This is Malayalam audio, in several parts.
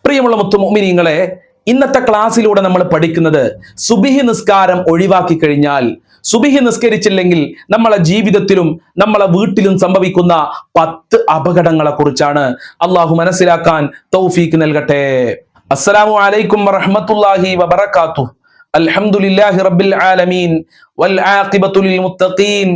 പ്രിയമുള്ള മുത്തുമോമിനീങ്ങളെ, ഇന്നത്തെ ക്ലാസ്സിലൂടെ നമ്മൾ പഠിക്കുന്നത് സുബിഹി നിസ്കാരം ഒഴിവാക്കി കഴിഞ്ഞാൽ, സുബിഹി നിസ്കരിച്ചില്ലെങ്കിൽ നമ്മളെ ജീവിതത്തിലും നമ്മളെ വീട്ടിലും സംഭവിക്കുന്ന 10 അപകടങ്ങളെ കുറിച്ചാണ്. അള്ളാഹു മനസ്സിലാക്കാൻ തൗഫീക്ക് നൽകട്ടെ. അസ്സലാമു അലൈക്കും വറഹ്മത്തുള്ളാഹി വബറകാതുഹു. അൽഹംദുലില്ലാഹി റബ്ബിൽ ആലമീൻ വൽ ആഖിബത്തു ലിൽ മുത്തഖീൻ.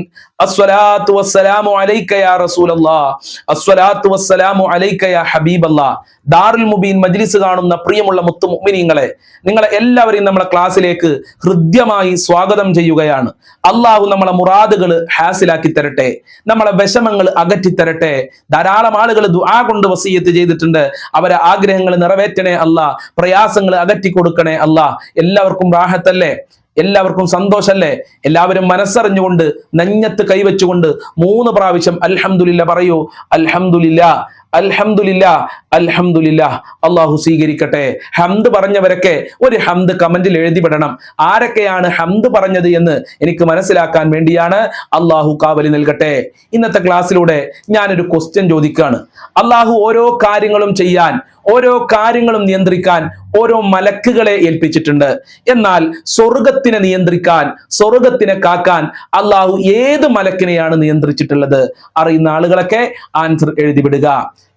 അസ്സലാത്തു വസ്സലാമു അലൈക യാ റസൂലല്ലാഹ്, അസ്സലാത്തു വസ്സലാമു അലൈക യാ ഹബീബല്ലാഹ്. ദാറുൽ മുബീൻ മജ്ലിസ് കാണുന്ന പ്രിയമുള്ള മുത്തുമുഅ്മിനീങ്ങളെ, നിങ്ങളെ എല്ലാവരെയും നമ്മളെ ക്ലാസ്സിലേക്ക് ഹൃദ്യമായി സ്വാഗതം ചെയ്യുകയാണ്. അള്ളാഹു നമ്മളെ മുറാദുകൾ ഹാസിലാക്കി തരട്ടെ, നമ്മളെ വിഷമങ്ങൾ അകറ്റി തരട്ടെ. ധാരാളം ആളുകൾ ദുആ കൊണ്ട് വസിയത്ത് ചെയ്തിട്ടുണ്ട്. അവരെ ആഗ്രഹങ്ങൾ നിറവേറ്റണേ അല്ലാ, പ്രയാസങ്ങൾ അകറ്റി കൊടുക്കണേ അല്ലാ. എല്ലാവർക്കും റാഹത്തല്ലേ? എല്ലാവർക്കും സന്തോഷല്ലേ? എല്ലാവരും മനസ്സറിഞ്ഞുകൊണ്ട് നെഞ്ഞത്ത് കൈവച്ചുകൊണ്ട് 3 പ്രാവശ്യം അൽഹംദുലില്ലാ പറയൂ. അൽഹംദുലില്ലാ, അൽഹംദുലില്ലാ, അൽഹംദുലില്ലാ. അള്ളാഹു സ്വീകരിക്കട്ടെ. ഹംദ് പറഞ്ഞവരൊക്കെ ഒരു ഹംദ് കമന്റിൽ എഴുതിവിടണം. ആരൊക്കെയാണ് ഹംദ് പറഞ്ഞത് എന്ന് എനിക്ക് മനസ്സിലാക്കാൻ വേണ്ടിയാണ്. അള്ളാഹു കാവലി നൽകട്ടെ. ഇന്നത്തെ ക്ലാസ്സിലൂടെ ഞാനൊരു ക്വസ്റ്റ്യൻ ചോദിക്കുകയാണ്. അള്ളാഹു ഓരോ കാര്യങ്ങളും ചെയ്യാൻ, ഓരോ കാര്യങ്ങളും നിയന്ത്രിക്കാൻ ഓരോ മലക്കുകളെ ഏൽപ്പിച്ചിട്ടുണ്ട്. എന്നാൽ സ്വർഗത്തിനെ നിയന്ത്രിക്കാൻ, സ്വർഗത്തിനെ കാക്കാൻ അള്ളാഹു ഏത് മലക്കിനെയാണ് നിയന്ത്രിച്ചിട്ടുള്ളത്? അറിയുന്ന ആളുകളൊക്കെ ആൻസർ എഴുതിവിടുക.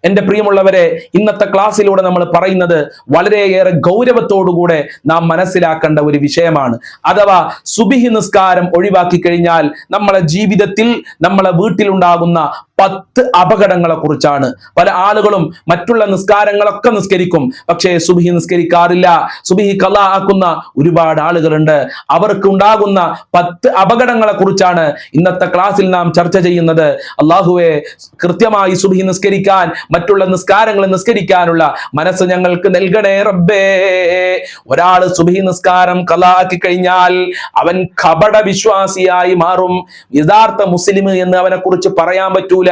എന്റെ പ്രിയമുള്ളവരെ, ഇന്നത്തെ ക്ലാസ്സിലൂടെ നമ്മൾ പറയുന്നത് വളരെയേറെ ഗൗരവത്തോടുകൂടെ നാം മനസ്സിലാക്കേണ്ട ഒരു വിഷയമാണ്. അഥവാ സുബിഹി നിസ്കാരം ഒഴിവാക്കി കഴിഞ്ഞാൽ നമ്മളെ ജീവിതത്തിൽ, നമ്മളെ വീട്ടിലുണ്ടാകുന്ന 10 അപകടങ്ങളെ കുറിച്ചാണ്. പല ആളുകളും മറ്റുള്ള നിസ്കാരങ്ങളൊക്കെ നിസ്കരിക്കും, പക്ഷേ സുബിഹി നിസ്കരിക്കാറില്ല. സുബിഹി ഖളാ ആക്കുന്ന ഒരുപാട് ആളുകളുണ്ട്. അവർക്ക് ഉണ്ടാകുന്ന 10 അപകടങ്ങളെ കുറിച്ചാണ് ഇന്നത്തെ ക്ലാസ്സിൽ നാം ചർച്ച ചെയ്യുന്നത്. അള്ളാഹുവെ, കൃത്യമായി സുബിഹി നിസ്കരിക്കാൻ, മറ്റുള്ള നിസ്കാരങ്ങൾ നിസ്കരിക്കാനുള്ള മനസ്സ് ഞങ്ങൾക്ക് നൽകണേ റബ്ബേ. ഒരാള് സുബഹി നിസ്കാരം ഖളാ ആക്കി കഴിഞ്ഞാൽ അവൻ കപട വിശ്വാസിയായി മാറും. യഥാർത്ഥ മുസ്ലിം എന്ന് അവനെ കുറിച്ച് പറയാൻ പറ്റൂല.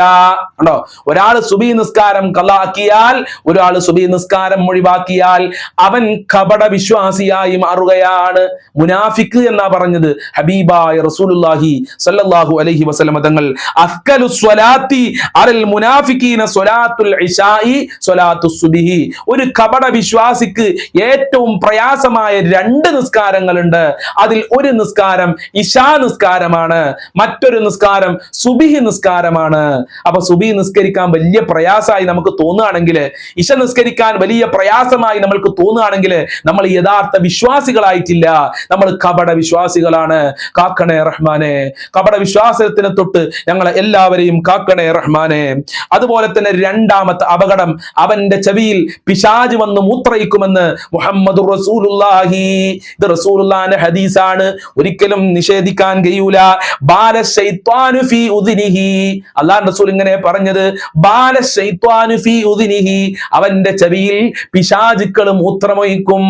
കണ്ടോ? ഒരാള് സുബഹി നിസ്കാരം ഖളാ ആക്കിയാൽ, ഒരാള് സുബഹി നിസ്കാരം ഒഴിവാക്കിയാൽ അവൻ കപട വിശ്വാസിയായി മാറുകയാണ്. മുനാഫിക്ക് എന്നാ പറഞ്ഞത് ഹബീബായ റസൂലുള്ളാഹി സ്വല്ലല്ലാഹു അലൈഹി വസല്ലം തങ്ങൾ. അഫ്കലു സ്വലാത്തി അലൽ മുനാഫിഖീന സ്വലാത്തുൽ ഇശാഇ സ്വലാത്തുസ് സുബ്ഹി. ഒരു കപട വിശ്വാസിക്ക് ഏറ്റവും പ്രയാസമായ 2 നിസ്കാരങ്ങളുണ്ട്. അതിൽ ഒരു നിസ്കാരം ഇശാ നിസ്കാരമാണ്, മറ്റൊരു നിസ്കാരം സുബ്ഹി നിസ്കാരമാണ്. അപ്പൊ സുബ്ഹി നിസ്കരിക്കാൻ വലിയ പ്രയാസമായി നമുക്ക് തോന്നുകയാണെങ്കിൽ, ഇശ നിസ്കരിക്കാൻ വലിയ പ്രയാസമായി നമ്മൾക്ക് തോന്നുകയാണെങ്കിൽ, നമ്മൾ യഥാർത്ഥ വിശ്വാസികളായിട്ടില്ല, നമ്മൾ കപട വിശ്വാസികളാണ്. കാക്കണേ റഹ്മാനെ, കപട വിശ്വാസത്തിനെ തൊട്ട് ഞങ്ങളെ എല്ലാവരെയും കാക്കണേ റഹ്മാനെ. അതുപോലെ തന്നെ രണ്ടാമത്തെ അപകടം, അവന്റെ ചെവിയിൽ പിശാച് വന്ന് മൂത്രയിക്കുമെന്ന് മുഹമ്മദുർ റസൂലുള്ളാഹി. ഇത് റസൂലുള്ളാഹിന്റെ ഹദീസാണ്, ഒരിക്കലും നിഷേധിക്കാൻ കഴിയൂല. ബാല ശൈത്വാനു ഫീ ഉദ്നിഹി. അല്ലാഹു റസൂൽ ഇങ്ങനെ പറഞ്ഞത്, ബാല ശൈത്വാനു ഫീ ഉദ്നിഹി. അവന്റെ ചെവിയിൽ പിശാചുക്കൾ മൂത്രമൊഴിക്കും.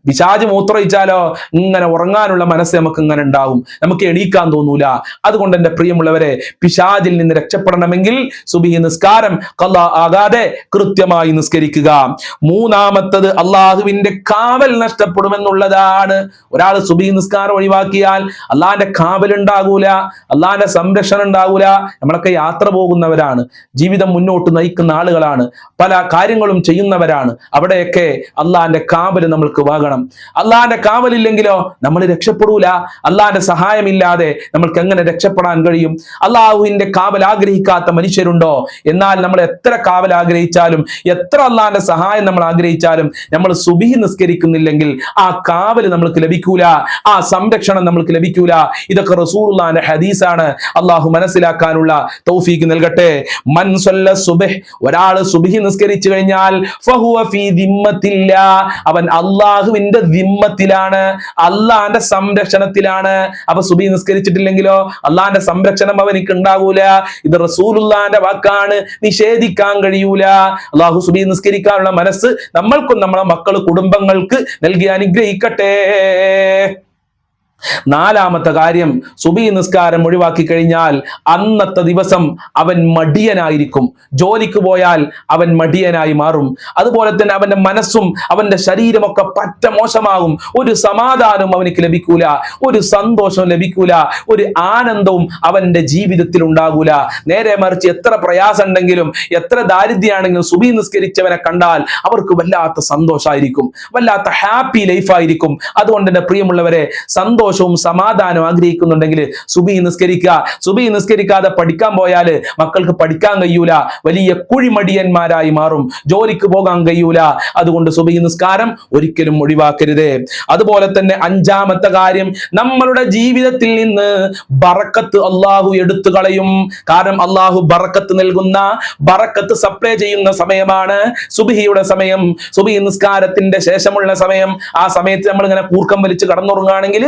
പിശാച് മൂത്രയിച്ചാലോ ഇങ്ങനെ ഉറങ്ങാനുള്ള മനസ്സ് നമുക്ക് ഇങ്ങനെ ഉണ്ടാവും, നമുക്ക് എണീക്കാൻ തോന്നൂല. അതുകൊണ്ട് എന്റെ പ്രിയമുള്ളവരെ, പിശാചിൽ നിന്ന് രക്ഷപ്പെടണമെങ്കിൽ സുബ്ഹി നിസ്കാരം ഖളാ ആകാതെ കൃത്യമായി നിസ്കരിക്കുക. മൂന്നാമത്തത്, അള്ളാഹുവിന്റെ കാവൽ നഷ്ടപ്പെടുമെന്നുള്ളതാണ്. ഒരാൾ സുബ്ഹി നിസ്കാരം ഒഴിവാക്കിയാൽ അള്ളാഹിന്റെ കാവൽ ഉണ്ടാകൂല, അള്ളാഹിന്റെ സംരക്ഷണം ഉണ്ടാകൂല. നമ്മളൊക്കെ യാത്ര പോകുന്നവരാണ്, ജീവിതം മുന്നോട്ട് നയിക്കുന്ന ആളുകളാണ്, പല കാര്യങ്ങളും ചെയ്യുന്നവരാണ്. അവിടെയൊക്കെ അള്ളാഹിന്റെ കാവൽ നമ്മൾക്ക് വാങ്ങണം. അള്ളാഹിന്റെ കാവലില്ലെങ്കിലോ നമ്മൾ രക്ഷപ്പെടൂല. അള്ളാഹിന്റെ സഹായമില്ലാതെ നമ്മൾക്ക് എങ്ങനെ രക്ഷപ്പെടാൻ കഴിയും? അള്ളാഹുവിന്റെ കാവൽ ആഗ്രഹിക്കാത്ത മനുഷ്യരുണ്ടോ? എന്നാൽ നമ്മൾ എത്ര കാവൽ ആഗ്രഹിച്ചാലും, എത്ര അള്ളാഹിന്റെ സഹായം നമ്മൾ ആഗ്രഹിച്ചാലും, നമ്മൾ സുബ്ഹി നിസ്കരിക്കുന്നില്ലെങ്കിൽ ആ കാവൽ നമ്മൾക്ക് ലഭിക്കൂല, ആ സംരക്ഷണം നമ്മൾക്ക് ലഭിക്കൂല. ഇതൊക്കെ റസൂലുള്ളാഹിന്റെ ഹദീസാണ്. അള്ളാഹു മനസ്സിലാക്കാനുള്ള തൗഫീഖ് നൽകട്ടെ. മൻ സല്ല സുബ്ഹ്, ഒരാൾ സുബ്ഹി നിസ്കരിച്ചു കഴിഞ്ഞാൽ ഫഹുവ ഫീ ദിമ്മത്തില്ലാ, അവൻ അള്ളാഹുവിന്റെ ദിമ്മത്തിലാണ്, അള്ളാഹിന്റെ സംരക്ഷണത്തിലാണ്. അപ്പൊ സുബ്ഹി നിസ്കരിച്ചിട്ടില്ലെങ്കിലോ അള്ളാഹിന്റെ സംരക്ഷണം അവനിക്ക് ഉണ്ടാകൂല. ഇത് റസൂലുള്ളാഹിന്റെ വാക്കാണ്, നിഷേധിക്കാൻ കഴിയൂല. അള്ളാഹു സുബ്ഹി നിസ്കരിക്കാനുള്ള മനസ്സ് നമ്മൾക്കും നമ്മളെ മക്കൾ, കുടുംബങ്ങൾക്ക് നൽകി അനുഗ്രഹിക്കട്ടെ. നാലാമത്തെ കാര്യം, സുബഹി നിസ്കാരം ഒഴിവാക്കി കഴിഞ്ഞാൽ അന്നത്തെ ദിവസം അവൻ മടിയനായിരിക്കും. ജോലിക്ക് പോയാൽ അവൻ മടിയനായി മാറും. അതുപോലെ തന്നെ അവന്റെ മനസ്സും അവന്റെ ശരീരമൊക്കെ പറ്റ മോശമാകും. ഒരു സമാധാനവും അവനിക്ക് ലഭിക്കൂല, ഒരു സന്തോഷവും ലഭിക്കൂല, ഒരു ആനന്ദവും അവന്റെ ജീവിതത്തിൽ ഉണ്ടാകൂല. നേരെ മറിച്ച് എത്ര പ്രയാസം ഉണ്ടെങ്കിലും എത്ര ദാരിദ്ര്യമാണെങ്കിലും സുബഹി നിസ്കരിച്ചവനെ കണ്ടാൽ അവർക്ക് വല്ലാത്ത സന്തോഷമായിരിക്കും, വല്ലാത്ത ഹാപ്പി ലൈഫായിരിക്കും. അതുകൊണ്ട് തന്നെ പ്രിയമുള്ളവരെ, സന്തോഷവും സമാധാനവും ആഗ്രഹിക്കുന്നുണ്ടെങ്കിൽ സുബഹി നിസ്കരിക്കുക. സുബഹി നിസ്കരിക്കാതെ പഠിക്കാൻ പോയാൽ മക്കൾക്ക് പഠിക്കാൻ കഴിയൂല, വലിയ കുഴിമടിയന്മാരായി മാറും, ജോലിക്ക് പോകാൻ കഴിയൂല. അതുകൊണ്ട് സുബഹി നിസ്കാരം ഒരിക്കലും ഒഴിവാക്കരുത്. അതുപോലെ തന്നെ അഞ്ചാമത്തെ കാര്യം, നമ്മളുടെ ജീവിതത്തിൽ നിന്ന് ബറക്കത്ത് അള്ളാഹു എടുത്തു കളയും. കാരണം അള്ളാഹു ബറക്കത്ത് നൽകുന്ന, ബറക്കത്ത് സപ്ലൈ ചെയ്യുന്ന സമയമാണ് സുബഹിയുടെ സമയം, സുബഹി നിസ്കാരത്തിന്റെ ശേഷമുള്ള സമയം. ആ സമയത്ത് നമ്മൾ ഇങ്ങനെ കൂർക്കം വലിച്ച് കടന്നുറങ്ങുകയാണെങ്കിൽ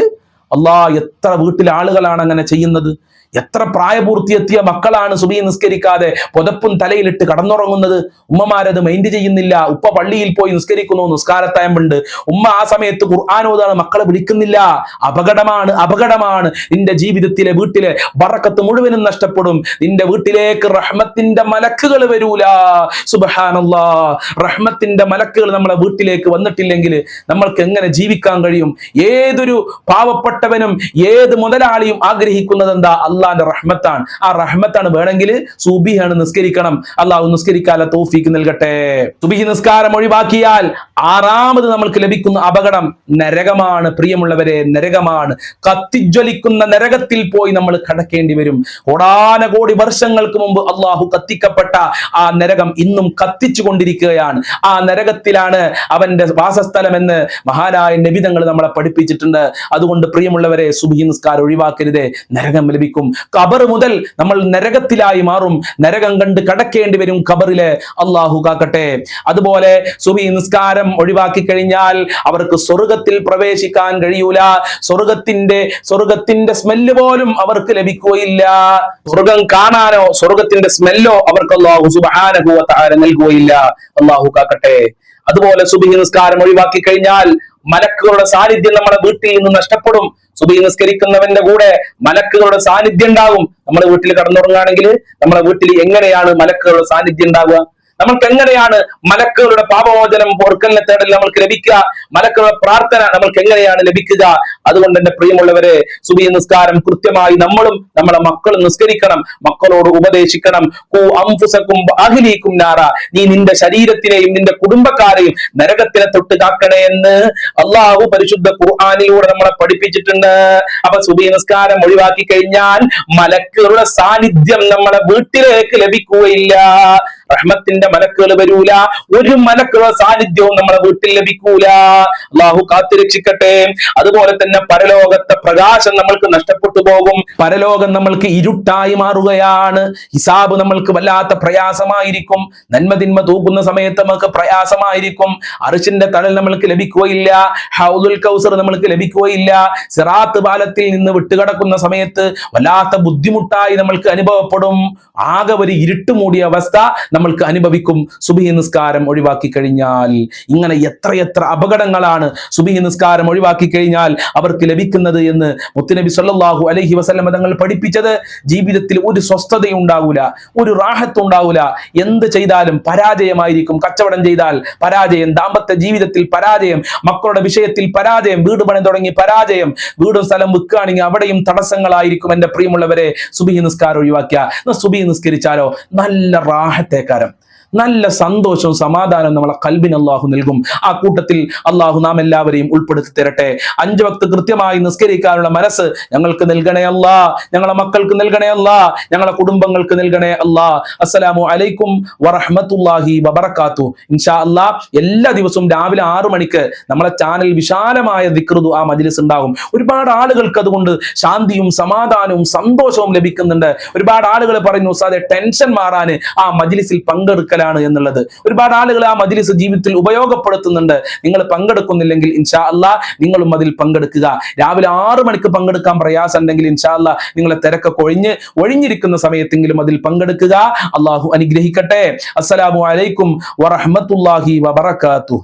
എത്ര വീട്ടിലെ ആളുകളാണ് അങ്ങനെ ചെയ്യുന്നത്? എത്ര പ്രായപൂർത്തിയെത്തിയ മക്കളാണ് സുബഹി നിസ്കരിക്കാതെ പുതപ്പും തലയിലിട്ട് കടന്നുറങ്ങുന്നത്? ഉമ്മമാരത് മൈൻഡ് ചെയ്യുന്നില്ല. ഉപ്പ പള്ളിയിൽ പോയി നിസ്കരിക്കുന്നു, നിസ്കാരത്തായമ്പുണ്ട്. ഉമ്മ ആ സമയത്ത് ഖുർആൻ ഓതാണ്, മക്കളെ വിളിക്കുന്നില്ല. അപകടമാണ്, അപകടമാണ്. നിന്റെ ജീവിതത്തിലെ വീട്ടിലെ ബറക്കത്ത് മുഴുവനും നഷ്ടപ്പെടും. നിന്റെ വീട്ടിലേക്ക് റഹ്മത്തിന്റെ മലക്കുകൾ വരൂല. സുബ്ഹാനല്ലാഹ്, റഹ്മത്തിന്റെ മലക്കുകൾ നമ്മളെ വീട്ടിലേക്ക് വന്നിട്ടില്ലെങ്കിൽ നമ്മൾക്ക് എങ്ങനെ ജീവിക്കാൻ കഴിയും? ഏതൊരു പാവപ്പെട്ടവനും ഏത് മുതലാളിയും ആഗ്രഹിക്കുന്നത് എന്താ? അള്ളാന്റെ റഹ്മത്താണ്. ആ റഹ്മത്താണ് വേണമെങ്കിൽ സുബഹിയാണ് നിസ്കരിക്കണം. അള്ളാഹു നിസ്കരിക്കാനുള്ള തൗഫീക്ക് നൽകട്ടെ. സുബഹി നിസ്കാരം ഒഴിവാക്കിയാൽ ആറാമത് നമ്മൾക്ക് ലഭിക്കുന്ന അപകടം നരകമാണ്. പ്രിയമുള്ളവരെ, നരകമാണ്. കത്തിജ്വലിക്കുന്ന നരകത്തിൽ പോയി നമ്മൾ കടക്കേണ്ടി വരും. കോടാനകോടി വർഷങ്ങൾക്ക് മുമ്പ് അള്ളാഹു കത്തിക്കപ്പെട്ട ആ നരകം ഇന്നും കത്തിച്ചു കൊണ്ടിരിക്കുകയാണ്. ആ നരകത്തിലാണ് അവന്റെ വാസസ്ഥലം എന്ന് മഹാനായ നബിതങ്ങൾ നമ്മളെ പഠിപ്പിച്ചിട്ടുണ്ട്. അതുകൊണ്ട് പ്രിയമുള്ളവരെ, സുബഹി നിസ്കാരം ഒഴിവാക്കരുതേ, നരകം ലഭിക്കും. ഖബർ മുതൽ നമ്മൾ നരകത്തിലായി മാറും. നരകം കണ്ട് കടക്കേണ്ടി വരും ഖബറിലെ. അള്ളാഹു കാക്കട്ടെ. അതുപോലെ സുബഹി നിസ്കാരം ഒഴിവാക്കി കഴിഞ്ഞാൽ അവർക്ക് സ്വർഗത്തിൽ പ്രവേശിക്കാൻ കഴിയൂല. സ്വർഗത്തിന്റെ സ്മെല്ല് പോലും അവർക്ക് ലഭിക്കുകയില്ല. സ്വർഗം കാണാനോ സ്വർഗത്തിന്റെ സ്മെല്ലോ അവർക്ക് അല്ലാഹു സുബ്ഹാനഹു വ തആല നൽകുകയില്ല. അല്ലാഹു കാക്കട്ടെ. അതുപോലെ സുബഹി നിസ്കാരം ഒഴിവാക്കി കഴിഞ്ഞാൽ മലക്കുകളുടെ സാന്നിധ്യം നമ്മളെ വീട്ടിൽ നിന്ന് നഷ്ടപ്പെടും. സുബഹി നിസ്കരിക്കുന്നവന്റെ കൂടെ മലക്കുകളുടെ സാന്നിധ്യം ഉണ്ടാകും. നമ്മുടെ വീട്ടിൽ കടന്നുറങ്ങുകയാണെങ്കിൽ നമ്മുടെ വീട്ടിൽ എങ്ങനെയാണ് മലക്കുകളുടെ സാന്നിധ്യം ഉണ്ടാവുക? നമ്മൾക്ക് എങ്ങനെയാണ് മലക്കുകളുടെ പാപമോചനം, പൊറുക്കലിനെ തേടൽ നമ്മൾക്ക് ലഭിക്കുക? മലക്കുകളുടെ പ്രാർത്ഥന നമ്മൾക്ക് എങ്ങനെയാണ് ലഭിക്കുക? അതുകൊണ്ട് തന്നെ പ്രിയമുള്ളവരെ, സുബഹി നിസ്കാരം കൃത്യമായി നമ്മളും നമ്മളെ മക്കളും നിസ്കരിക്കണം. മക്കളോട് ഉപദേശിക്കണം. ഖൂ അൻഫുസകും വഅഹ്ലീകും നാറ, നീ നിന്റെ ശരീരത്തിനെയും നിന്റെ കുടുംബക്കാരെയും നരകത്തിനെ തൊട്ട് കാക്കണേ എന്ന് അള്ളാഹു പരിശുദ്ധ ഖുർആനിലൂടെ നമ്മളെ പഠിപ്പിച്ചിട്ടുണ്ട്. അപ്പൊ സുബഹി നിസ്കാരം ഒഴിവാക്കി കഴിഞ്ഞാൽ മലക്കുകളുടെ സാന്നിധ്യം നമ്മളെ വീട്ടിലേക്ക് ലഭിക്കുകയില്ല. റഹ്മത്തിന്റെ മലക്കുകൾ വരൂല. ഒരു മലക്കുകളുടെ സാന്നിധ്യവും നമ്മളെ വീട്ടിൽ ലഭിക്കൂല. അള്ളാഹു കാത്തുരക്ഷിക്കട്ടെ. അതുപോലെ തന്നെ പരലോകത്തെ പ്രകാശം നമ്മൾക്ക് നഷ്ടപ്പെട്ടു പോകും. പരലോകം നമ്മൾക്ക് ഇരുട്ടായി മാറുകയാണ്. ഹിസാബ് നമ്മൾക്ക് വല്ലാത്ത പ്രയാസമായിരിക്കും. നന്മതിന്മ തൂക്കുന്ന സമയത്ത് നമുക്ക് പ്രയാസമായിരിക്കും. അർശിന്റെ തണൽ നമ്മൾക്ക് ലഭിക്കുകയില്ല. ഹൗദുൽ കൗസർ നമ്മൾക്ക് ലഭിക്കുകയില്ല. സിറാത്ത് പാലത്തിൽ നിന്ന് വിട്ടുകിടക്കുന്ന സമയത്ത് വല്ലാത്ത ബുദ്ധിമുട്ടായി നമ്മൾക്ക് അനുഭവപ്പെടും. ആകെ ഒരു ഇരുട്ട് മൂടിയ അവസ്ഥ നമ്മൾക്ക് അനുഭവിക്കും സുബഹി നിസ്കാരം ഒഴിവാക്കി കഴിഞ്ഞാൽ. ഇങ്ങനെ എത്രയെത്ര അപകടങ്ങളാണ് സുബഹി നിസ്കാരം ഒഴിവാക്കി കഴിഞ്ഞാൽ അവർക്ക് ലഭിക്കുന്നത് എന്ന് മുത്തുനബി സല്ലല്ലാഹു അലൈഹി വസല്ലം തങ്ങൾ പഠിപ്പിച്ചത്. ജീവിതത്തിൽ ഒരു സ്വസ്ഥതയും ഉണ്ടാകൂല, ഒരു റാഹത്തും ഉണ്ടാകൂല. എന്ത് ചെയ്താലും പരാജയമായിരിക്കും. കച്ചവടം ചെയ്താൽ പരാജയം, ദാമ്പത്യ ജീവിതത്തിൽ പരാജയം, മക്കളുടെ വിഷയത്തിൽ പരാജയം, വീട് പണി തുടങ്ങി പരാജയം, വീടും സ്ഥലം വിൽക്കുകയാണെങ്കിൽ അവിടെയും തടസ്സങ്ങളായിരിക്കും. എന്റെ പ്രിയമുള്ളവരെ, സുബഹി നിസ്കാരം ഒഴിവാക്കിയ സുബഹി നിസ്കരിച്ചാലോ നല്ല റാഹത്തേക്കാരം, നല്ല സന്തോഷവും സമാധാനവും നമ്മളെ കൽബിന് അള്ളാഹു നൽകും. ആ കൂട്ടത്തിൽ അള്ളാഹു നാം എല്ലാവരെയും ഉൾപ്പെടുത്തി തരട്ടെ. 5 വക്ത് കൃത്യമായി നിസ്കരിക്കാനുള്ള മനസ്സ് ഞങ്ങൾക്ക് നൽകണേ അല്ലാ, ഞങ്ങളെ മക്കൾക്ക് നൽകണേ അല്ലാ, ഞങ്ങളെ കുടുംബങ്ങൾക്ക് നൽകണേ അല്ലാ. അസ്സലാമു അലൈക്കും വറഹ്മത്തുള്ളാഹി വബറകാതുഹു. ഇൻഷാ അല്ലാഹ് എല്ലാ ദിവസവും രാവിലെ 6 മണിക്ക് നമ്മളെ ചാനൽ വിശാലമായ ദിക്ർ ദുആ മജ്ലിസ് ഉണ്ടാകും. ഒരുപാട് ആളുകൾക്ക് അതുകൊണ്ട് ശാന്തിയും സമാധാനവും സന്തോഷവും ലഭിക്കുന്നുണ്ട്. ഒരുപാട് ആളുകൾ പറയുന്നു, ഉസ്താദേ ടെൻഷൻ മാറാൻ ആ മജ്ലിസിൽ പങ്കെടുക്കലാണ് എന്നുള്ളത്. ഒരുപാട് ആളുകൾ ആ മജ്ലിസ് ജീവിതത്തിൽ ഉപയോഗപ്പെടുത്തുന്നുണ്ട്. നിങ്ങൾ പങ്കെടുക്കുന്നില്ലെങ്കിൽ ഇൻഷാ അല്ലാഹ് നിങ്ങളും അതിൽ പങ്കെടുക്കുക. രാവിലെ 6 മണിക്ക് പങ്കെടുക്കാൻ പ്രയാസം ഉണ്ടെങ്കിൽ ഇൻഷാ അല്ലാഹ് നിങ്ങളെ തിരക്കൊക്കെ ഒഴിഞ്ഞിരിക്കുന്ന സമയത്തെങ്കിലും അതിൽ പങ്കെടുക്കുക. അള്ളാഹു അനുഗ്രഹിക്കട്ടെ. അസ്സലാമു അലൈക്കും വറഹ്മത്തുള്ളാഹി വബറകാതുഹു.